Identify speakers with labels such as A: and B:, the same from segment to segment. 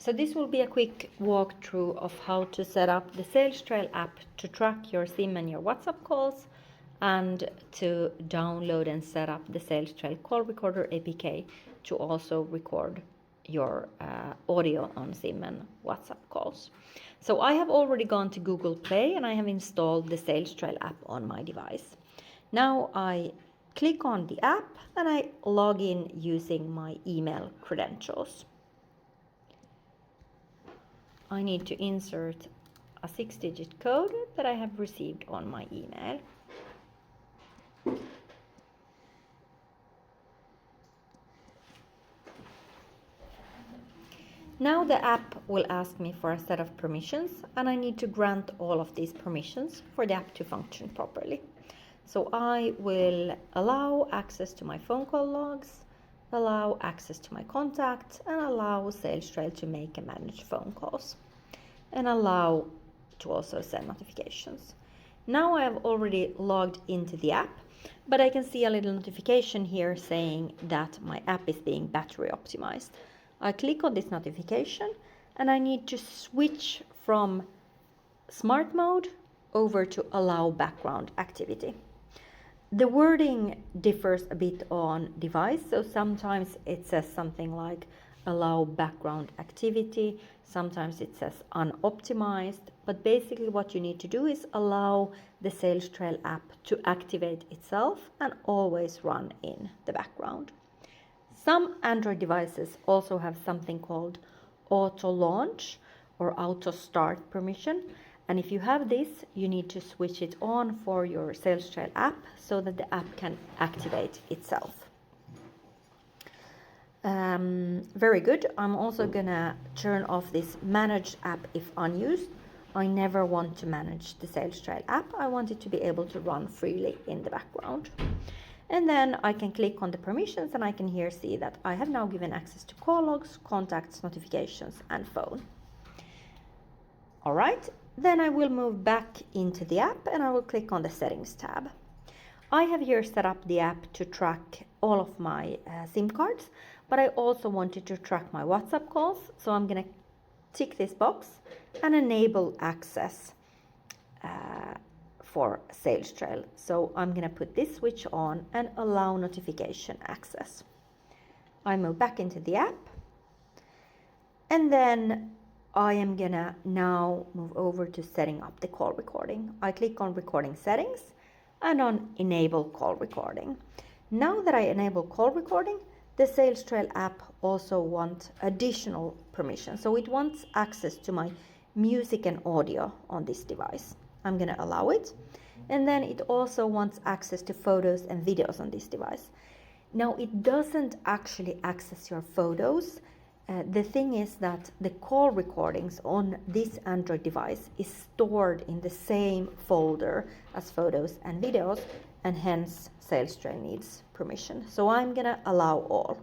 A: So this will be a quick walkthrough of how to set up the Salestrail app to track your SIM and your WhatsApp calls, and to download and set up the Salestrail Call Recorder APK to also record your audio on SIM and WhatsApp calls. So I have already gone to Google Play and I have installed the Salestrail app on my device. Now I click on the app and I log in using my email credentials. I need to insert a 6-digit code that I have received on my email. Now the app will ask me for a set of permissions, and I need to grant all of these permissions for the app to function properly. So I will allow access to my phone call logs, allow access to my contacts, and allow Salestrail to make and manage phone calls, and allow to also send notifications. Now I have already logged into the app, but I can see a little notification here saying that my app is being battery optimized. I click on this notification and I need to switch from smart mode over to allow background activity. The wording differs a bit on device, so sometimes it says something like allow background activity, sometimes it says unoptimized, but basically what you need to do is allow the Salestrail app to activate itself and always run in the background. Some Android devices also have something called auto launch or auto start permission, and if you have this, you need to switch it on for your Salestrail app so that the app can activate itself. Very good. I'm also gonna turn off this manage app if unused. I never want to manage the Salestrail app. I want it to be able to run freely in the background. And then I can click on the permissions and I can here see that I have now given access to call logs, contacts, notifications, and phone. All right, then I will move back into the app and I will click on the settings tab. I have here set up the app to track all of my SIM cards, but I also wanted to track my WhatsApp calls. So I'm gonna tick this box and enable access for Salestrail. So I'm gonna put this switch on and allow notification access. I move back into the app and then I am gonna now move over to setting up the call recording. I click on recording settings and on enable call recording. Now that I enable call recording, the Salestrail app also wants additional permission. So it wants access to my music and audio on this device. I'm gonna allow it. And then it also wants access to photos and videos on this device. Now it doesn't actually access your photos. The thing is that the call recordings on this Android device is stored in the same folder as photos and videos, and hence Salestrail needs permission. So I'm gonna allow all.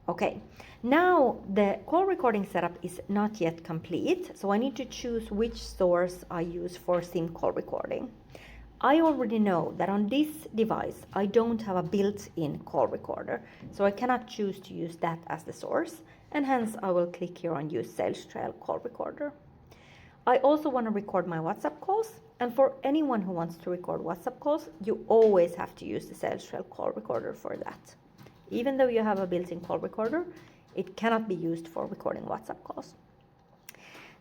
A: Okay, now the call recording setup is not yet complete, so I need to choose which source I use for SIM call recording. I already know that on this device I don't have a built-in call recorder, so I cannot choose to use that as the source, and hence I will click here on use Salestrail Call Recorder. I also want to record my WhatsApp calls, and for anyone who wants to record WhatsApp calls, you always have to use the Salestrail Call Recorder for that. Even though you have a built-in call recorder, it cannot be used for recording WhatsApp calls.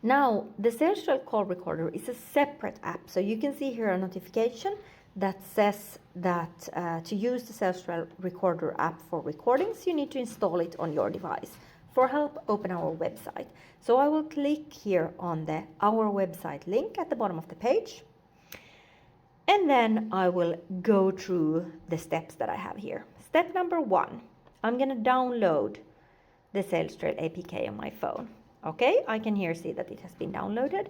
A: Now, the Salestrail Call Recorder is a separate app, so you can see here a notification that says that to use the Salestrail Recorder app for recordings, you need to install it on your device. For help, open our website. So I will click here on the Our Website link at the bottom of the page, and then I will go through the steps that I have here. Step number 1, I'm going to download the Salestrail APK on my phone. Okay, I can here see that it has been downloaded.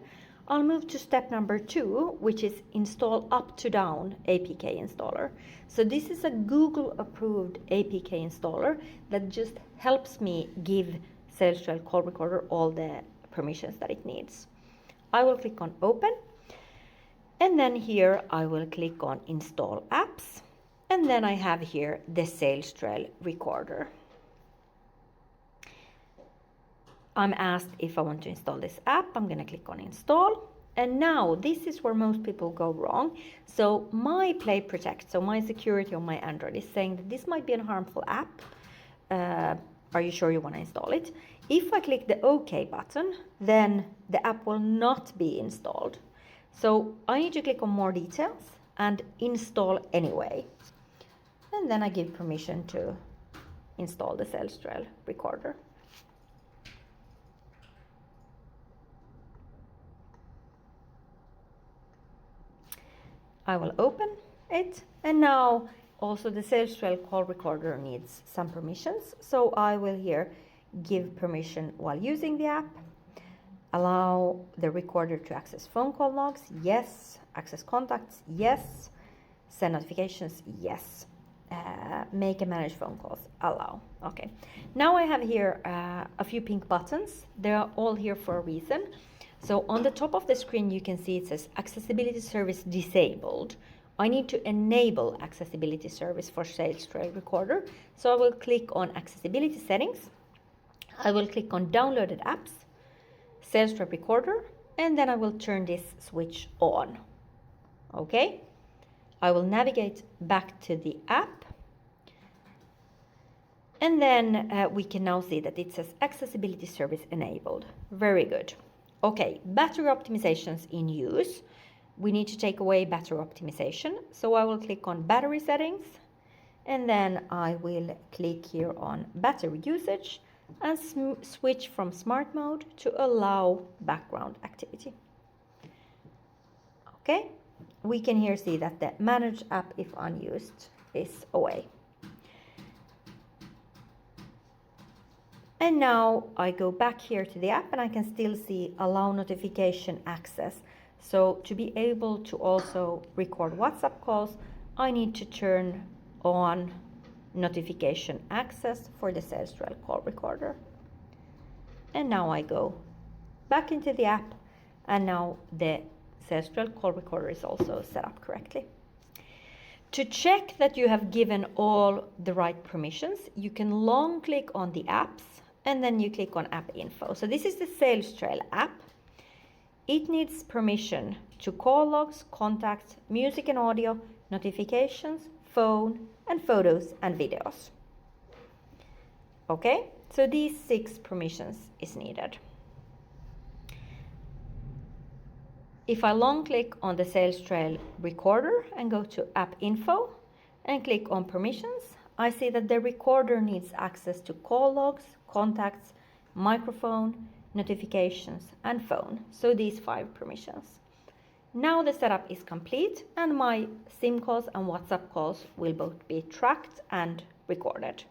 A: I'll move to step number 2, which is install up to down APK installer. So this is a Google approved APK installer that just helps me give Salestrail Call Recorder all the permissions that it needs. I will click on open, and then here I will click on install apps, and then I have here the Salestrail Recorder. I'm asked if I want to install this app. I'm going to click on install. And now this is where most people go wrong. So my Play Protect, so my security on my Android is saying that this might be a harmful app. Are you sure you want to install it? If I click the OK button, then the app will not be installed. So I need to click on more details and install anyway. And then I give permission to install the Salestrail Recorder. I will open it, and now also the Salestrail Call Recorder needs some permissions. So I will here give permission while using the app, allow the recorder to access phone call logs, yes, access contacts, yes, send notifications, yes, make and manage phone calls, allow. Okay, now I have here a few pink buttons. They are all here for a reason. So on the top of the screen, you can see it says accessibility service disabled. I need to enable accessibility service for Salestrail Recorder. So I will click on accessibility settings. I will click on downloaded apps, Salestrail Recorder, and then I will turn this switch on. Okay. I will navigate back to the app. And then we can now see that it says accessibility service enabled. Very good. Okay, battery optimizations in use. We need to take away battery optimization. So I will click on battery settings, and then I will click here on battery usage and switch from smart mode to allow background activity. Okay, we can here see that the manage app if unused is away. And now I go back here to the app and I can still see allow notification access. So to be able to also record WhatsApp calls, I need to turn on notification access for the Salestrail Call Recorder. And now I go back into the app, and now the Salestrail Call Recorder is also set up correctly. To check that you have given all the right permissions, you can long click on the apps and then you click on app info. So this is the Salestrail app. It needs permission to call logs, contacts, music and audio, notifications, phone, and photos and videos. Okay, so these 6 permissions is needed. If I long click on the Salestrail Recorder and go to app info and click on permissions, I see that the recorder needs access to call logs, contacts, microphone, notifications, and phone. So these 5 permissions. Now the setup is complete and my SIM calls and WhatsApp calls will both be tracked and recorded.